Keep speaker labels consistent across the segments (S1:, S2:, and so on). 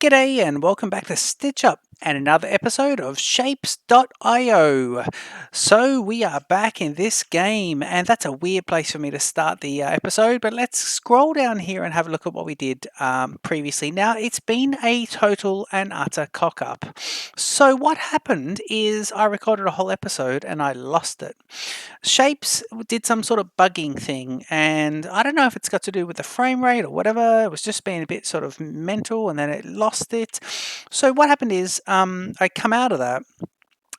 S1: G'day and welcome back to Stitch Up and another episode of Shapez IO. So we are back in this game, and that's a weird place for me to start the episode, but let's scroll down here and have a look at what we did previously. Now, it's been a total and utter cock-up. So what happened is I recorded a whole episode and I lost it. Shapez did some sort of bugging thing, and I don't know if it's got to do with the frame rate or whatever. It was just being a bit sort of mental, and then it lost it. So what happened is I come out of that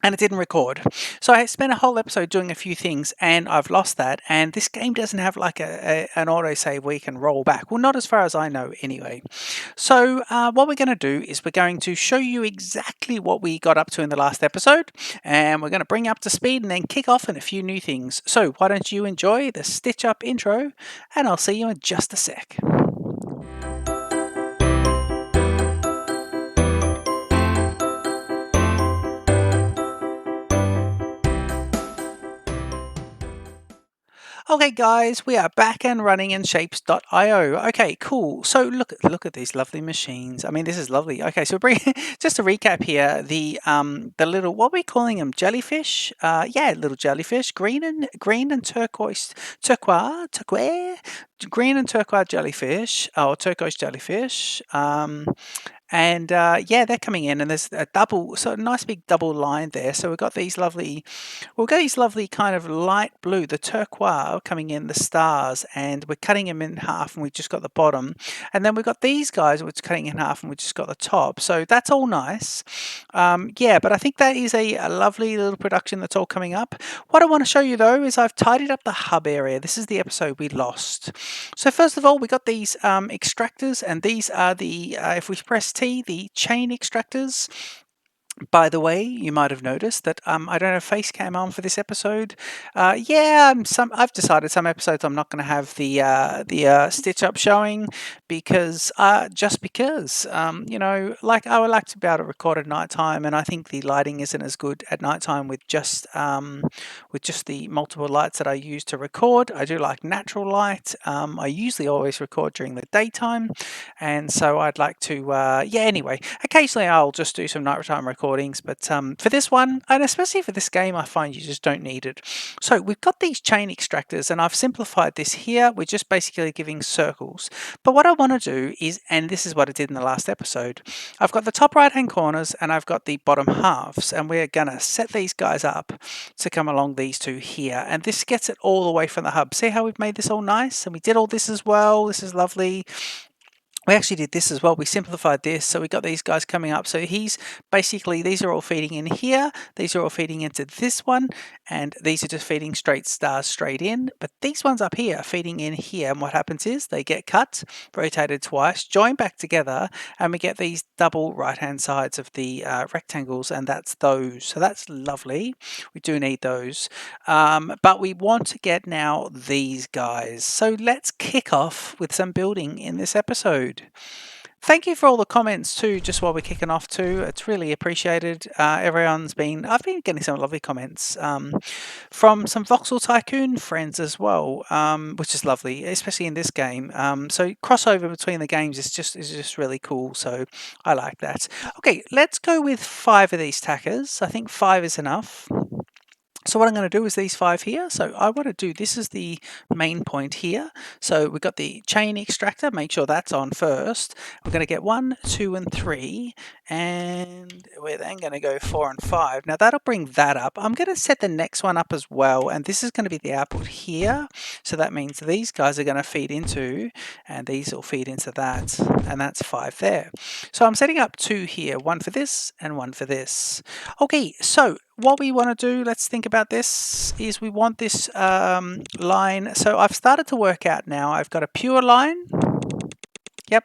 S1: and it didn't record. So I spent a whole episode doing a few things and I've lost that. And this game doesn't have like an autosave where you can roll back. Well, not as far as I know anyway. So what we're going to do is we're going to show you exactly what we got up to in the last episode. And we're going to bring you up to speed and then kick off in a few new things. So why don't you enjoy the Stitch Up intro, and I'll see you in just a sec. Okay, guys, we are back and running in Shapez.io. Okay, cool. So look at these lovely machines. I mean, this is lovely. Okay, so bring just to recap here, the little, what are we calling them? Jellyfish? Yeah, little jellyfish, green and turquoise, green and turquoise jellyfish, or turquoise jellyfish. And yeah, they're coming in, and there's a double, so a nice big double line there. So we've got these lovely kind of light blue, the turquoise coming in, the stars, and we're cutting them in half, and we've just got the bottom. And then we've got these guys, which are cutting in half, and we've just got the top. So that's all nice. Yeah, but I think that is a lovely little production that's all coming up. What I want to show you though is I've tidied up the hub area. This is the episode we lost. So first of all, we got these extractors, and these are the, if we press T, the chain extractors. By the way, you might have noticed that I don't have face cam on for this episode. Yeah, I've decided some episodes I'm not going to have the stitch up showing because just because you know, like I would like to be able to record at night time, and I think the lighting isn't as good at night time with just the multiple lights that I use to record. I do like natural light. I usually always record during the daytime, and so I'd like to yeah. Anyway, occasionally I'll just do some nighttime recordings, but for this one, and especially for this game, I find you just don't need it. So we've got these chain extractors, and I've simplified this here. We're just basically giving circles. But what I want to do is, and this is what I did in the last episode, I've got the top right hand corners and I've got the bottom halves, and we're going to set these guys up to come along these two here, and this gets it all the way from the hub. See how we've made this all nice, and we did all this as well. This is lovely. We actually did this as well. We simplified this, so we got these guys coming up. So he's basically, these are all feeding in here, these are all feeding into this one, and these are just feeding straight stars straight in. But these ones up here are feeding in here, and what happens is they get cut, rotated twice, joined back together, and we get these double right hand sides of the rectangles, and that's those. So that's lovely. We do need those, but we want to get now these guys. So let's kick off with some building in this episode. Thank you for all the comments too, just while we're kicking off too. It's really appreciated. I've been getting some lovely comments from some Voxel Tycoon friends as well, which is lovely, especially in this game. So crossover between the games is just really cool. So I like that. Okay, let's go with 5 of these tackers. I think 5 is enough. So what I'm going to do is these 5 here. So I want to do, this is the main point here. So we've got the chain extractor, make sure that's on first. We're going to get 1, 2, and 3, and we're then going to go 4 and 5. Now that'll bring that up. I'm going to set the next one up as well, and this is going to be the output here. So that means these guys are going to feed into, and these will feed into that, and that's 5 there. So I'm setting up 2 here, 1 for this and 1 for this. Okay, so what we want to do, let's think about this, is we want this line. So I've started to work out now. I've got a pure line. Yep.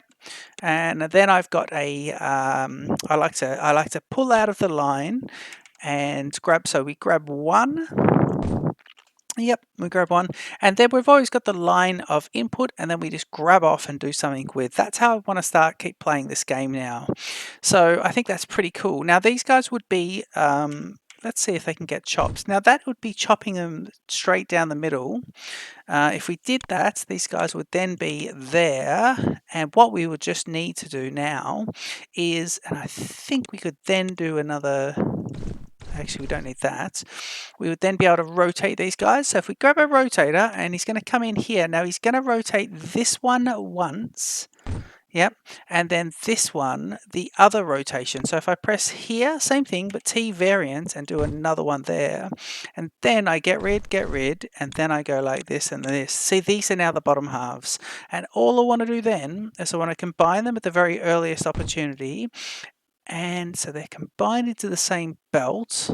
S1: And then I've got a, I like to pull out of the line and grab, so we grab 1. Yep, we grab 1, and then we've always got the line of input, and then we just grab off and do something with. That's how I want to keep playing this game now. So I think that's pretty cool. Now these guys would be let's see if they can get chops. Now that would be chopping them straight down the middle. If we did that, these guys would then be there. And what we would just need to do now is, and I think we could then do another, actually we don't need that. We would then be able to rotate these guys. So if we grab a rotator and he's going to come in here, now he's going to rotate this one once. Yep, and then this one, the other rotation. So if I press here, same thing, but T variant and do another one there. And then I get rid, and then I go like this and this. See, these are now the bottom halves. And all I want to do then is I want to combine them at the very earliest opportunity. And so they're combined into the same belt.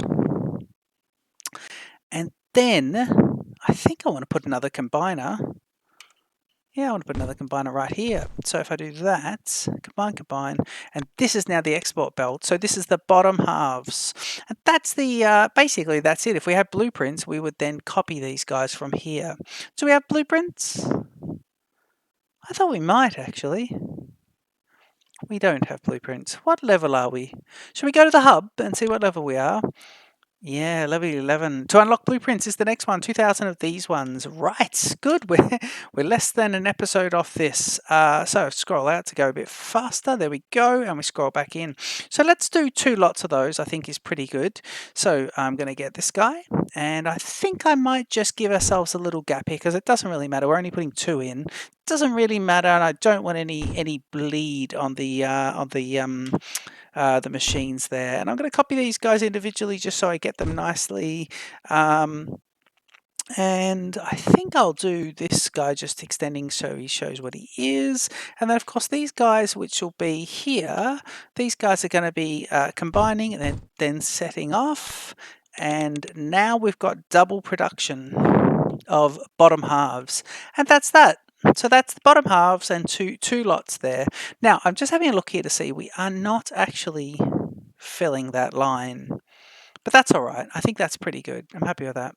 S1: And then I think I want to put another combiner. Yeah, I want to put another combiner right here. So if I do that, combine, and this is now the export belt. So this is the bottom halves. And that's the, basically that's it. If we have blueprints, we would then copy these guys from here. Do we have blueprints? I thought we might actually. We don't have blueprints. What level are we? Should we go to the hub and see what level we are? Yeah, level 11. To unlock blueprints is the next one. 2,000 of these ones. Right, good. We're less than an episode off this. So scroll out to go a bit faster. There we go. And we scroll back in. So let's do 2 lots of those. I think is pretty good. So I'm going to get this guy. And I think I might just give ourselves a little gap here because it doesn't really matter. We're only putting 2 in. It doesn't really matter. And I don't want any bleed on the machines there. And I'm going to copy these guys individually just so I get them nicely. And I think I'll do this guy just extending so he shows what he is. And then, of course, these guys, which will be here, these guys are going to be combining and then setting off. And now we've got double production of bottom halves. And that's that. So that's the bottom halves and two lots there. Now, I'm just having a look here to see we are not actually filling that line. But that's all right. I think that's pretty good. I'm happy with that.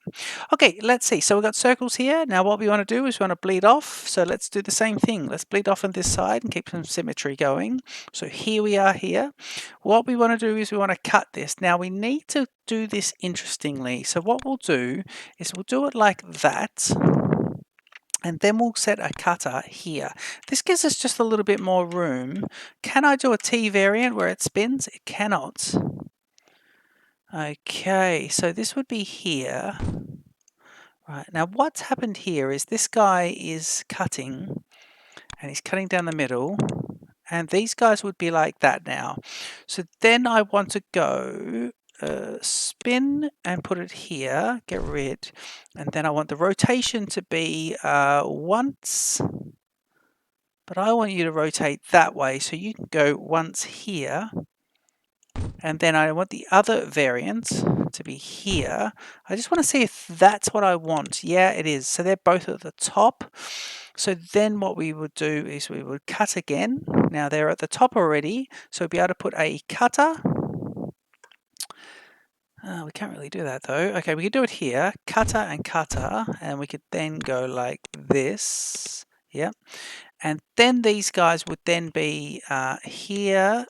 S1: Okay, let's see. So we've got circles here. Now what we want to do is we want to bleed off. So let's do the same thing. Let's bleed off on this side and keep some symmetry going. So here we are here. What we want to do is we want to cut this. Now we need to do this interestingly. So what we'll do is we'll do it like that. And then we'll set a cutter here. This gives us just a little bit more room. Can I do a T variant where it spins? It cannot. Okay, so this would be here. Right, now what's happened here is this guy is cutting, and he's cutting down the middle, and these guys would be like that now. So then I want to go spin and put it here, get rid, and then I want the rotation to be once, but I want you to rotate that way, so you can go once here. And then I want the other variant to be here. I just want to see if that's what I want. Yeah, it is. So they're both at the top. So then what we would do is we would cut again. Now they're at the top already. So we'll be able to put a cutter. We can't really do that though. Okay, we could do it here. Cutter and cutter. And we could then go like this. Yep. And then these guys would then be here.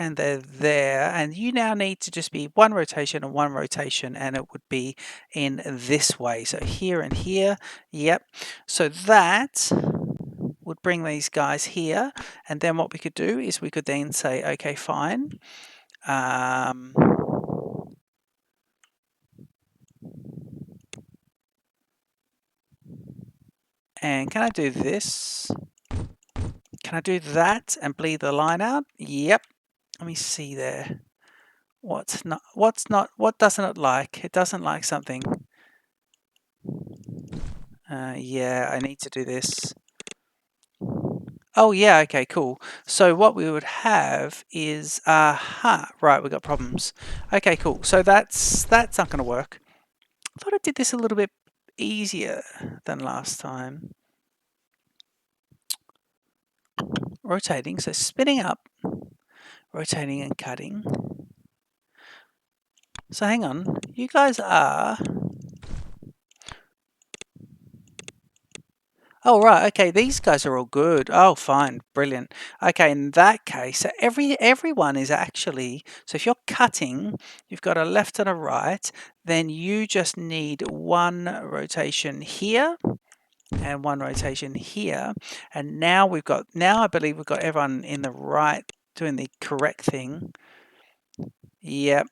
S1: And they're there, and you now need to just be one rotation and one rotation, and it would be in this way. So here and here, yep. So that would bring these guys here, and then what we could do is we could then say, okay, fine. And can I do this? Can I do that and bleed the line out? Yep. Let me see there. What doesn't it like? It doesn't like something. Yeah, I need to do this. Oh yeah, okay, cool. So what we would have is, right, we've got problems. Okay, cool. So that's not going to work. I thought I did this a little bit easier than last time. Rotating, so spinning up, rotating and cutting. So hang on, you guys are... Oh, right. Okay, these guys are all good. Oh, fine. Brilliant. Okay, in that case, so everyone is actually, so if you're cutting, you've got a left and a right, then you just need one rotation here and one rotation here. And now now I believe we've got everyone in the right doing the correct thing. Yep.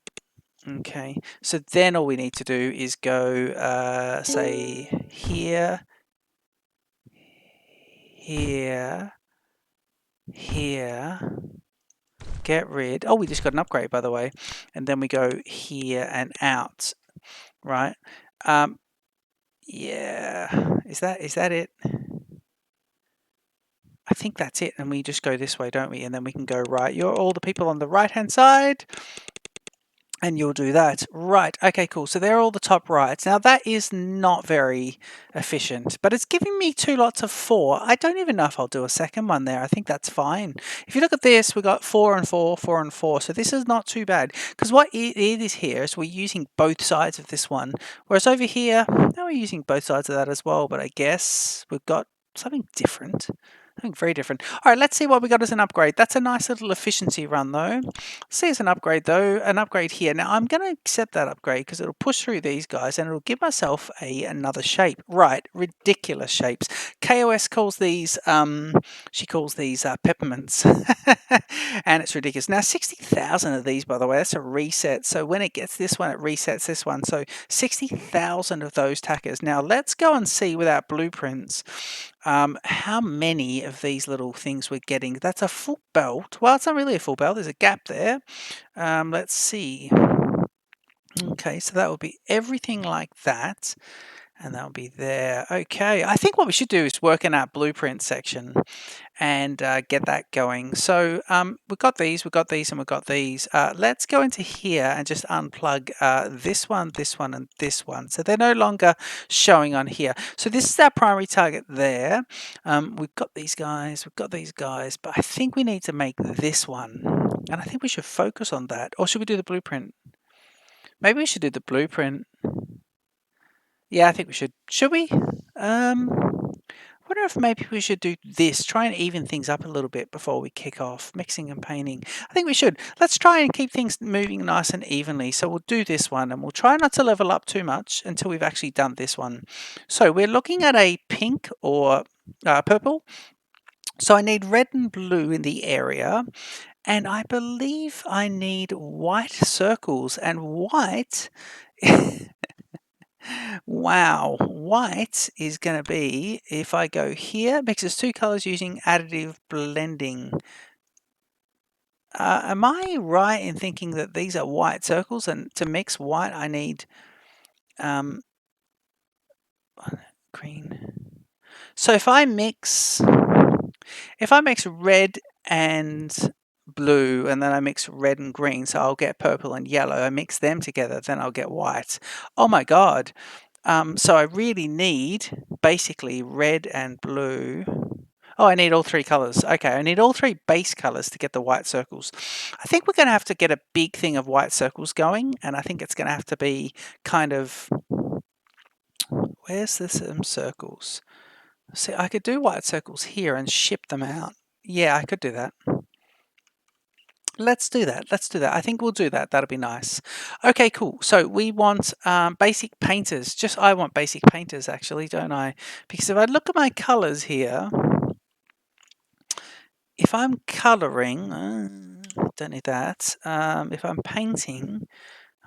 S1: Okay. So then all we need to do is go, say, here, here, here, get rid. Oh, we just got an upgrade, by the way. And then we go here and out, right? Yeah. Is that it? I think that's it. And we just go this way, don't we? And then we can go right. You're all the people on the right-hand side. And you'll do that. Right. Okay, cool. So they're all the top rights. Now that is not very efficient, but it's giving me 2 lots of 4. I don't even know if I'll do a second one there. I think that's fine. If you look at this, we got 4 and 4, 4 and 4. So this is not too bad because what it is here is we're using both sides of this one. Whereas over here, now we're using both sides of that as well, but I guess we've got something different. Something very different. All right, let's see what we got as an upgrade. That's a nice little efficiency run though. See as an upgrade though, an upgrade here. Now I'm going to accept that upgrade because it'll push through these guys and it'll give myself another shape. Right, ridiculous shapes. KOS calls these, she calls these peppermints. And it's ridiculous. Now 60,000 of these, by the way, that's a reset. So when it gets this one, it resets this one. So 60,000 of those tackers. Now let's go and see with our blueprints how many of these little things we're getting. That's a full belt. Well, it's not really a full belt. There's a gap there. Let's see. Okay, so that will be everything like that. And that'll be there. Okay, I think what we should do is work in our blueprint section and get that going. So we've got these, and we've got these. Let's go into here and just unplug this one, and this one. So they're no longer showing on here. So this is our primary target there. We've got these guys, but I think we need to make this one. And I think we should focus on that. Or should we do the blueprint? Maybe we should do the blueprint. Yeah, I think we should. Should we? I wonder if maybe we should do this. Try and even things up a little bit before we kick off. Mixing and painting. I think we should. Let's try and keep things moving nice and evenly. So we'll do this one and we'll try not to level up too much until we've actually done this one. So we're looking at a pink or purple. So I need red and blue in the area. And I believe I need white circles. And white... Wow, white is going to be, if I go here, mixes 2 colors using additive blending. Am I right in thinking that these are white circles, and to mix white I need green? So if I mix red and blue and then I mix red and green, so I'll get purple and yellow, I mix them together, then I'll get white. Oh my god. So I really need basically red and blue. Oh, I need all 3 colors. Okay, I need all 3 base colors to get the white circles. I think we're going to have to get a big thing of white circles going, and I think it's going to have to be kind of... Where's this circles? See, I could do white circles here and ship them out. Yeah, I could do that. Let's do that. I think we'll do that. That'll be nice. Okay, cool. So we want basic painters. I want basic painters, actually, don't I? Because if I look at my colors here, if I'm coloring, don't need that. If I'm painting,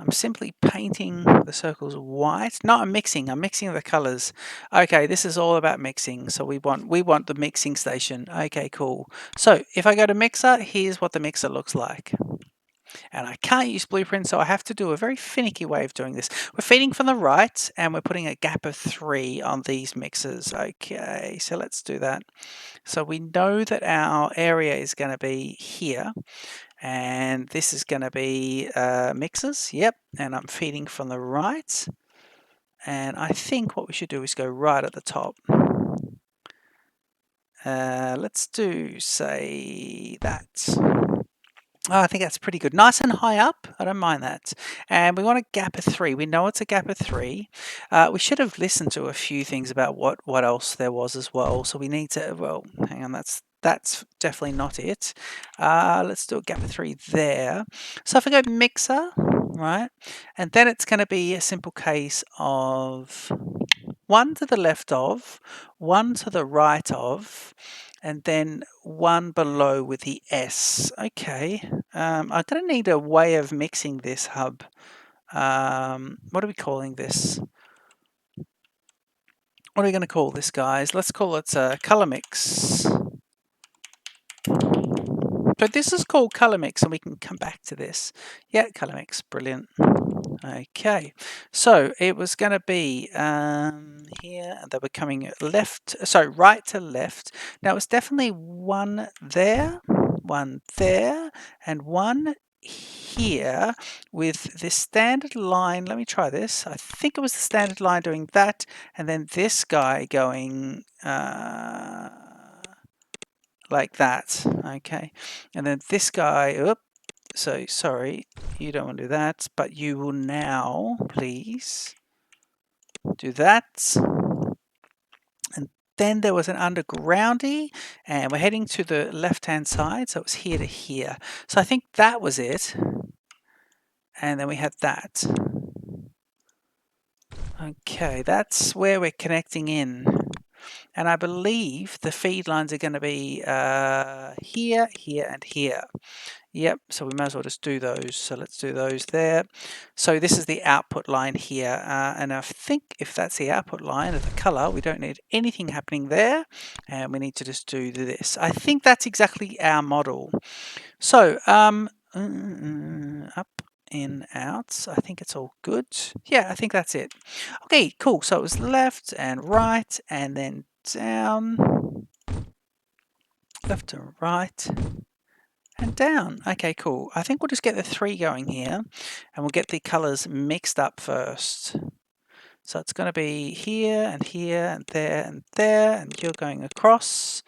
S1: I'm simply painting the circles white. No, I'm mixing the colors. Okay, this is all about mixing. So we want the mixing station. Okay, cool. So if I go to mixer, here's what the mixer looks like. And I can't use blueprint, so I have to do a very finicky way of doing this. We're feeding from the right, and we're putting a gap of 3 on these mixers. Okay, so let's do that. So we know that our area is going to be here. And this is going to be mixers. Yep. And I'm feeding from the right. And I think what we should do is go right at the top. Let's do, say, that. Oh, I think that's pretty good. Nice and high up. I don't mind that. And we want a gap of 3. We know it's a gap of 3. We should have listened to a few things about what else there was as well. So we need to, well, hang on, that's definitely not it. Let's do a gap of 3 there. So if I go mixer, right, and then it's going to be a simple case of 1 to the left of, 1 to the right of, and then 1 below with the S. Okay, I'm going to need a way of mixing this hub. What are we calling this? What are we going to call this, guys? Let's call it color mix. So this is called color mix, and we can come back to this. Yeah, color mix, brilliant. Okay, so it was going to be here, and they were coming left, sorry, right to left. Now it's definitely 1 there, 1 there, and 1 here with this standard line. Let me try this. I think it was the standard line doing that, and then this guy going like that. Okay, and then this guy, oops, so sorry, you don't want to do that, but you will now please do that. And then there was an undergroundy, and we're heading to the left hand side, so it's here to here. So I think that was it. And then we had that. Okay, that's where we're connecting in. And I believe the feed lines are going to be here, here, and here. Yep, so we might as well just do those. So let's do those there. So this is the output line here. And I think if that's the output line of the color, we don't need anything happening there. And we need to just do this. I think that's exactly our model. So up, in, out. I think it's all good. Yeah, I think that's it. Okay, cool. So it was left and right and then down. Left and right. And down. Okay, cool. I think we'll just get the 3 going here, and we'll get the colors mixed up first. So it's going to be here and here and there, and you're going across.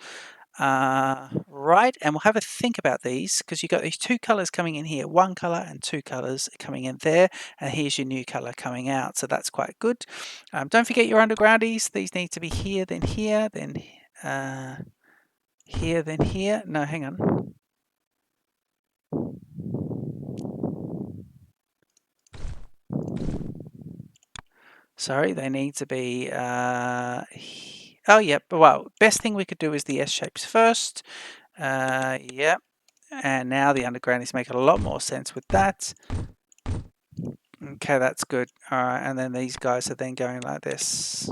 S1: Right, and we'll have a think about these, because you've got these 2 colors coming in here, 1 color and 2 colors coming in there, and here's your new color coming out, so that's quite good. Don't forget your undergroundies. These need to be here, then here, then here, then here. No, hang on. Sorry, they need to be, oh, yep, well, best thing we could do is the S shapes first. Yep, and now the undergroundies make a lot more sense with that. Okay, that's good. All right, and then these guys are then going like this.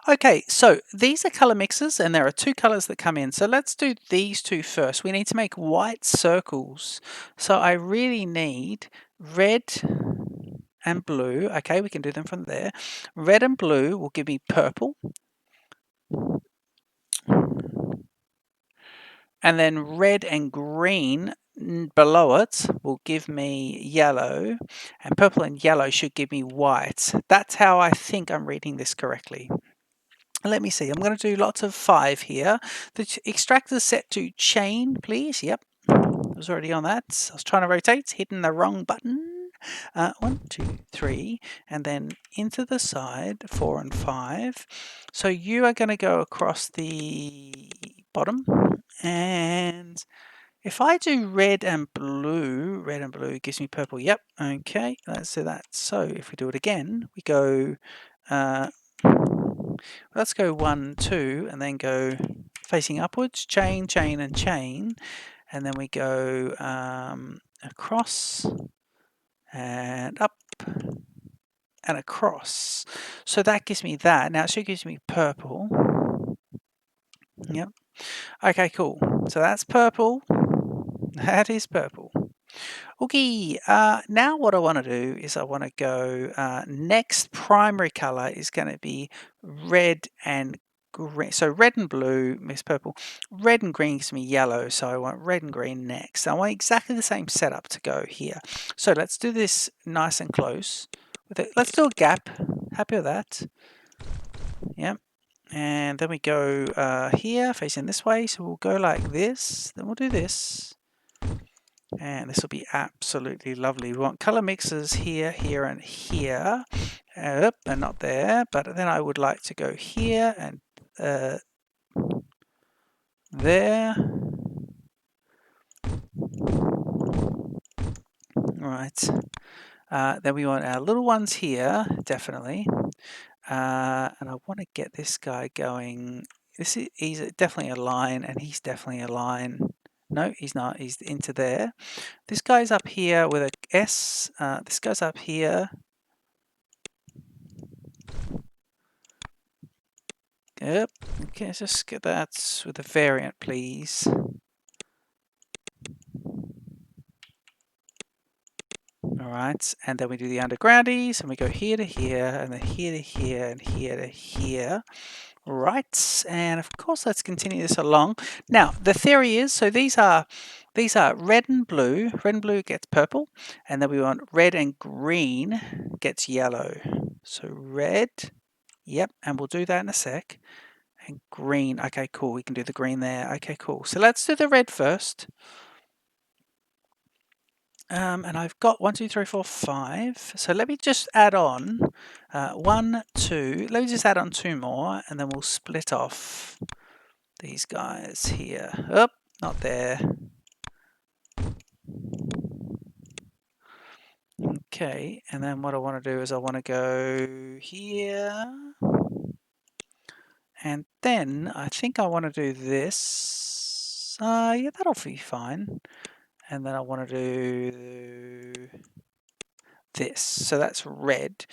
S1: Okay, so these are color mixes, and there are 2 colors that come in. So let's do these 2 first. We need to make white circles. So I really need red and blue. Okay, we can do them from there. Red and blue will give me purple. And then red and green below it will give me yellow, and purple and yellow should give me white. That's how I think I'm reading this correctly. Let me see. I'm going to do lots of 5 here. The extractor is set to chain, please. Yep, I was already on that. I was trying to rotate, hitting the wrong button. 1, 2, 3, and then into the side, 4 and 5. So you are going to go across the bottom, and if I do red and blue gives me purple. Yep, okay, let's do that. So if we do it again, we go, let's go 1, 2, and then go facing upwards, chain, chain, and chain, and then we go across and up and across. So that gives me that. Now it should gives me purple. Yep. Okay, cool. So that's purple. That is purple. Okay, now what I want to do is I want to go, next primary color is going to be red and green. So red and blue makes purple. Red and green gives me yellow, so I want red and green next. I want exactly the same setup to go here. So let's do this nice and close. Let's do a gap. Happy with that? Yep. And then we go here, facing this way. So we'll go like this. Then we'll do this. And this will be absolutely lovely. We want color mixes here, here, and here. And not there, but then I would like to go here and there. Right. Then we want our little ones here, definitely. And I want to get this guy going. He's definitely a line, and he's definitely a line. No, he's not. He's into there. This guy's up here with a S. This guy's up here. Yep. Okay, let's just get that with a variant, please. All right, and then we do the undergroundies, and we go here to here, and then here to here, and here to here. Right, and of course, let's continue this along. Now, the theory is, so these are red and blue. Red and blue gets purple, and then we want red and green gets yellow. So red, yep, and we'll do that in a sec. And green, okay, cool, we can do the green there. Okay, cool. So let's do the red first. And I've got 1, 2, 3, 4, 5. So let me just add on 1, 2. Let me just add on 2 more, and then we'll split off these guys here. Oh, not there. Okay, and then what I want to do is I want to go here. And then I think I want to do this. Yeah, that'll be fine. And then I want to do this. So that's red.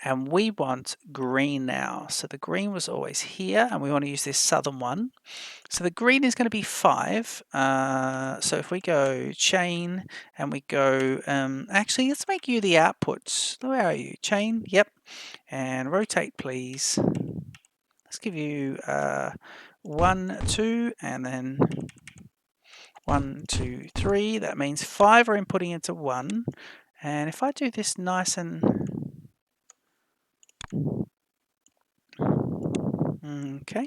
S1: And we want green now. So the green was always here, and we want to use this southern one. So the green is going to be 5. So if we go chain and we go, actually, let's make you the outputs. Where are you? Chain, yep. And rotate, please. Let's give you 1, 2, and then 1, 2, 3. That means 5 are inputting into 1. And if I do this nice and okay,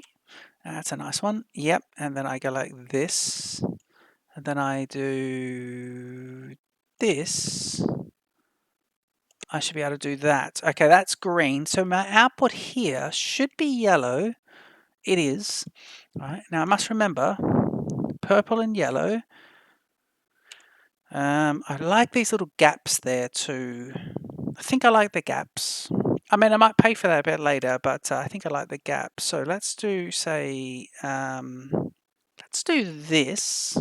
S1: that's a nice one. Yep, and then I go like this, and then I do this. I should be able to do that. Okay, that's green. So my output here should be yellow. It is. All right, now I must remember purple and yellow. I like these little gaps there too. I think I like the gaps. I mean, I might pay for that a bit later, but I think I like the gaps. So let's do, say, let's do this,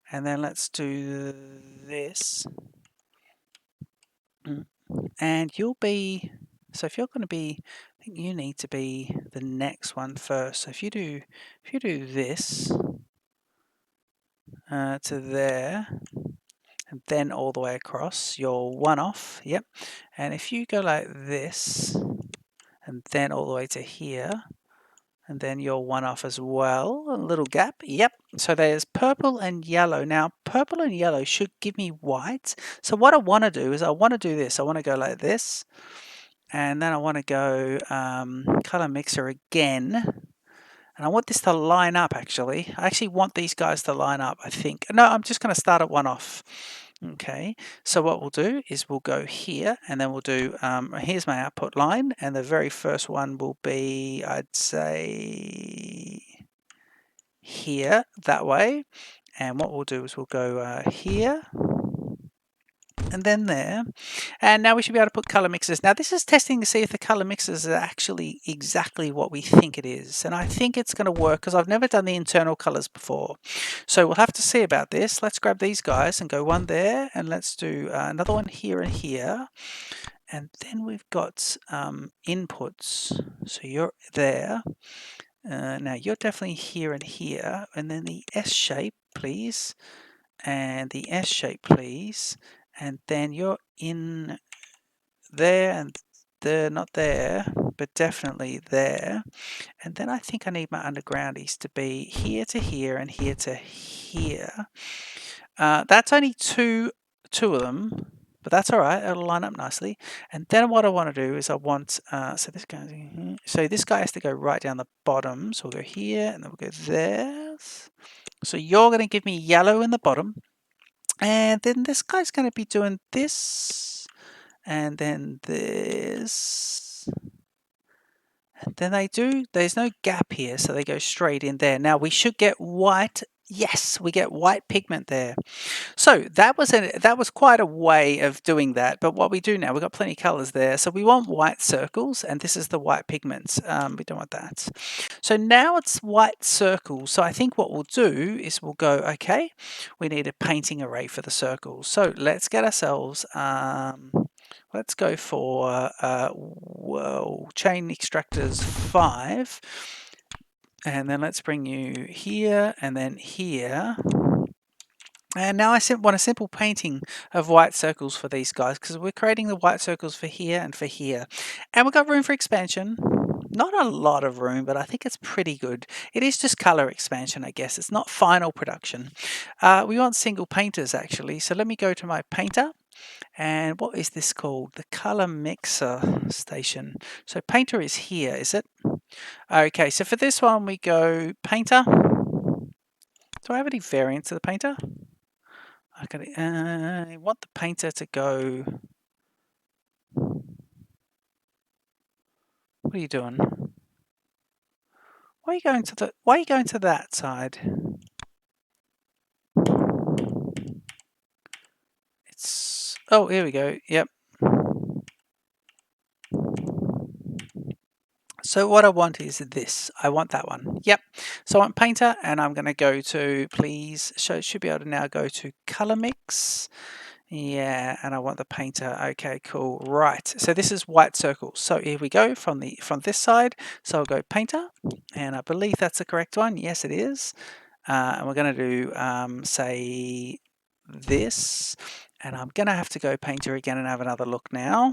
S1: and then let's do this. And you'll be, so if you're going to be, I think you need to be the next one first. So if you do this to there, and then all the way across, you're 1 off, yep. And if you go like this, and then all the way to here, and then you're 1 off as well, a little gap, yep. So there's purple and yellow. Now, purple and yellow should give me white. So what I want to do is I want to do this. I want to go like this, and then I want to go color mixer again. And I want this to line up, actually. I actually want these guys to line up, I think. No, I'm just going to start at 1 off. Okay, so what we'll do is we'll go here, and then we'll do, here's my output line, and the very first one will be, I'd say, here, that way. And what we'll do is we'll go here, and then there. And now we should be able to put color mixes. Now this is testing to see if the color mixes are actually exactly what we think it is. And I think it's going to work because I've never done the internal colors before. So we'll have to see about this. Let's grab these guys and go one there, and let's do another one here and here. And then we've got inputs. So you're there. Now you're definitely here and here. And then the S shape, please. And the S shape, please. And then you're in there and there, not there, but definitely there. And then I think I need my undergroundies to be here to here and here to here. That's only two of them, but that's all right. It'll line up nicely. And then what I want to do is I want, so this goes here. So this guy has to go right down the bottom. So we'll go here and then we'll go there. So you're going to give me yellow in the bottom. And then this guy's going to be doing this, and then this. And then there's no gap here, so they go straight in there. Now we should get white. Yes, we get white pigment there. So that was quite a way of doing that. But what we do now, we've got plenty of colors there. So we want white circles, and this is the white pigments. We don't want that. So now it's white circles. So I think what we'll do is we'll go, okay, we need a painting array for the circles. So let's get ourselves, let's go for, chain extractors 5. And then let's bring you here and then here. And now I want a simple painting of white circles for these guys because we're creating the white circles for here and for here. And we've got room for expansion. Not a lot of room, but I think it's pretty good. It is just color expansion, I guess. It's not final production. We want single painters, actually. So let me go to my painter. And what is this called? The color mixer station. So painter is here, is it? Okay, so for this one, we go painter. Do I have any variants of the painter? I want the painter to go. What are you doing? Why are you going to that side? Oh, here we go. Yep. So what I want is this. I want that one. Yep. So I want painter, and I'm going to go to, please, should be able to now go to color mix. Yeah, and I want the painter. Okay, cool. Right. So this is white circles. So here we go from this side. So I'll go painter, and I believe that's the correct one. Yes, it is. And we're going to do say this, and I'm going to have to go painter again and have another look now.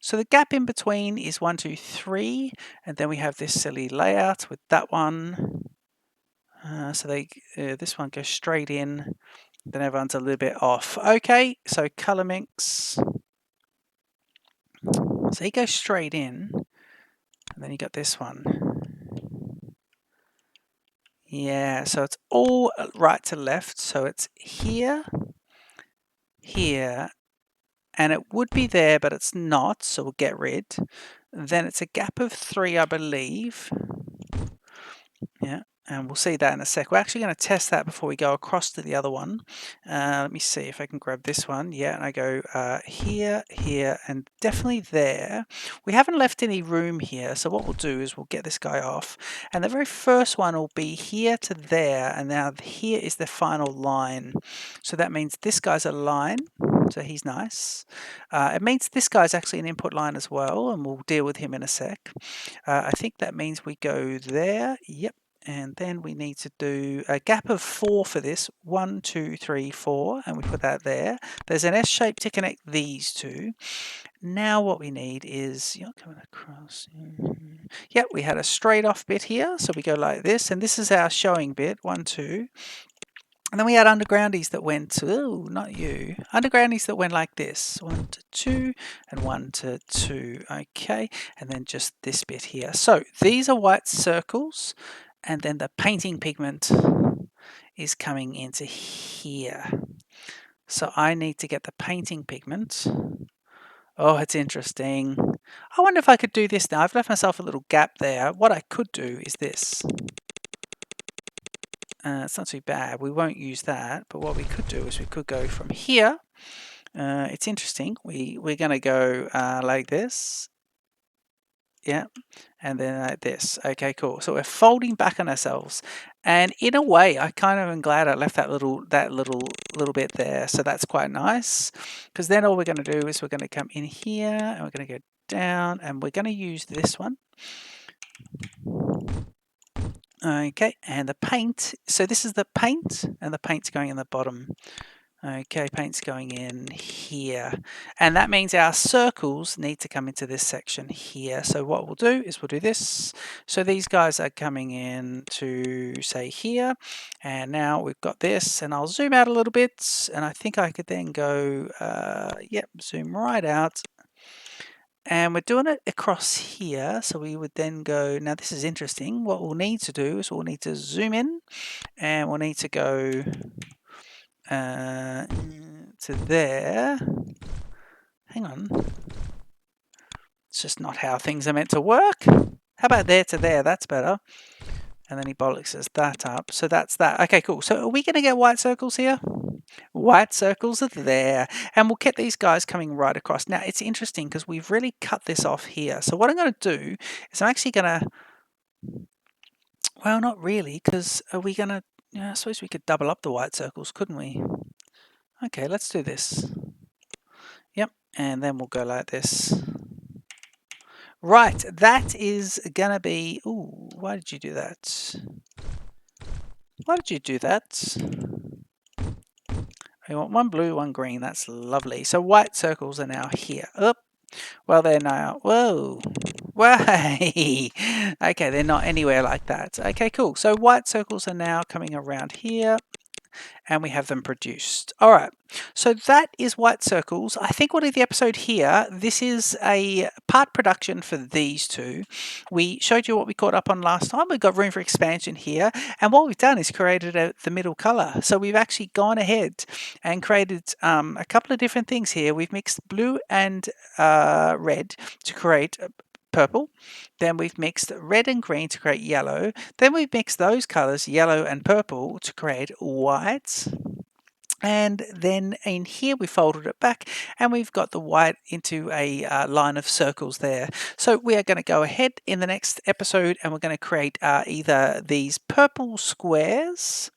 S1: So the gap in between is 1, 2, 3, and then we have this silly layout with that one. So this one goes straight in. Then everyone's a little bit off. Okay, so color mix. So he goes straight in, and then you got this one. Yeah, so it's all right to left. So it's here, here, and it would be there, but it's not. So we'll get rid. Then it's a gap of 3, I believe. Yeah, and we'll see that in a sec. We're actually going to test that before we go across to the other one. Let me see if I can grab this one. Yeah, and I go here, here, and definitely there. We haven't left any room here, so what we'll do is we'll get this guy off. And the very first one will be here to there, and now here is the final line. So that means this guy's a line, so he's nice. It means this guy's actually an input line as well, and we'll deal with him in a sec. I think that means we go there. Yep. And then we need to do a gap of 4 for this. 1, 2, 3, 4, and we put that there. There's an S shape to connect these two. Now what we need is, you're coming across. Yep, we had a straight off bit here, so we go like this, and this is our showing bit. 1, 2. And then we had undergroundies that went, not you. Undergroundies that went like this. 1 to 2 and 1 to 2. Okay, and then just this bit here. So these are white circles. And then the painting pigment is coming into here. So I need to get the painting pigment. Oh, it's interesting. I wonder if I could do this now. I've left myself a little gap there. What I could do is this. It's not too bad. We won't use that. But what we could do is we could go from here. It's interesting. We're going to go like this. Yeah, and then like this. Okay, cool. So we're folding back on ourselves, and in a way, I kind of am glad I left that little bit there. So that's quite nice, because then all we're going to do is we're going to come in here, and we're going to go down, and we're going to use this one. Okay, and the paint. So this is the paint, and the paint's going in the bottom. Okay, paint's going in here. And that means our circles need to come into this section here. So what we'll do is we'll do this. So these guys are coming in to, say, here. And now we've got this. And I'll zoom out a little bit. And I think I could then go, zoom right out. And we're doing it across here. So we would then go, now this is interesting. What we'll need to do is we'll need to zoom in. And we'll need to go... to there. Hang on. It's just not how things are meant to work. How about there to there? That's better. And then he bollockses that up. So that's that. Okay, cool. So are we going to get white circles here? White circles are there. And we'll get these guys coming right across. Now, it's interesting because we've really cut this off here. So what I'm going to do is I'm actually going to... Well, not really, because are we going to... Yeah, I suppose we could double up the white circles, couldn't we? Okay, let's do this. Yep, and then we'll go like this. Right, that is going to be... Ooh, why did you do that? Why did you do that? We want one blue, one green. That's lovely. So white circles are now here. Up. Well, they're now... Whoa. Way. Okay, they're not anywhere like that. Okay, cool. So white circles are now coming around here. And we have them produced. All right, so that is white circles. I think we'll leave the episode here. This is a part production for these two. We showed you what we caught up on last time. We've got room for expansion here. And what we've done is created the middle color. So we've actually gone ahead and created a couple of different things here. We've mixed blue and red to create purple. Then we've mixed red and green to create yellow. Then we've mixed those colors, yellow and purple, to create white. And then in here we folded it back and we've got the white into a line of circles there. So we are going to go ahead in the next episode and we're going to create either these purple squares,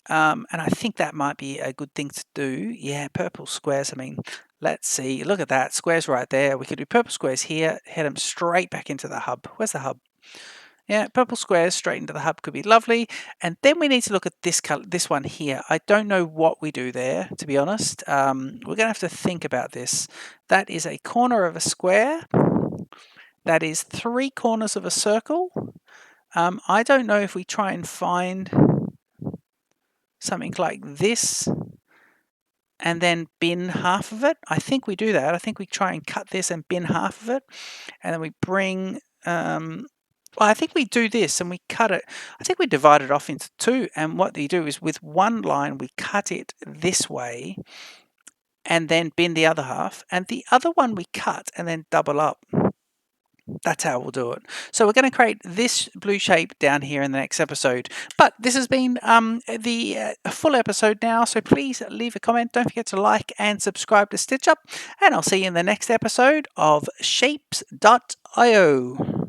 S1: and I think that might be a good thing to do. Yeah, purple squares. I mean, let's see. Look at that. Squares right there. We could do purple squares here, head them straight back into the hub. Where's the hub? Yeah, purple squares straight into the hub could be lovely. And then we need to look at this color, this one here. I don't know what we do there, to be honest. We're going to have to think about this. That is a corner of a square. That is 3 corners of a circle. I don't know if we try and find something like this and then bin half of it. I think we do that. I think we try and cut this and bin half of it. And then we bring... well, I think we do this and we cut it. I think we divide it off into 2. And what you do is with one line, we cut it this way and then bin the other half. And the other one we cut and then double up. That's how we'll do it. So we're going to create this blue shape down here in the next episode. But this has been the full episode now. So please leave a comment. Don't forget to like and subscribe to Stitch Up. And I'll see you in the next episode of Shapez IO.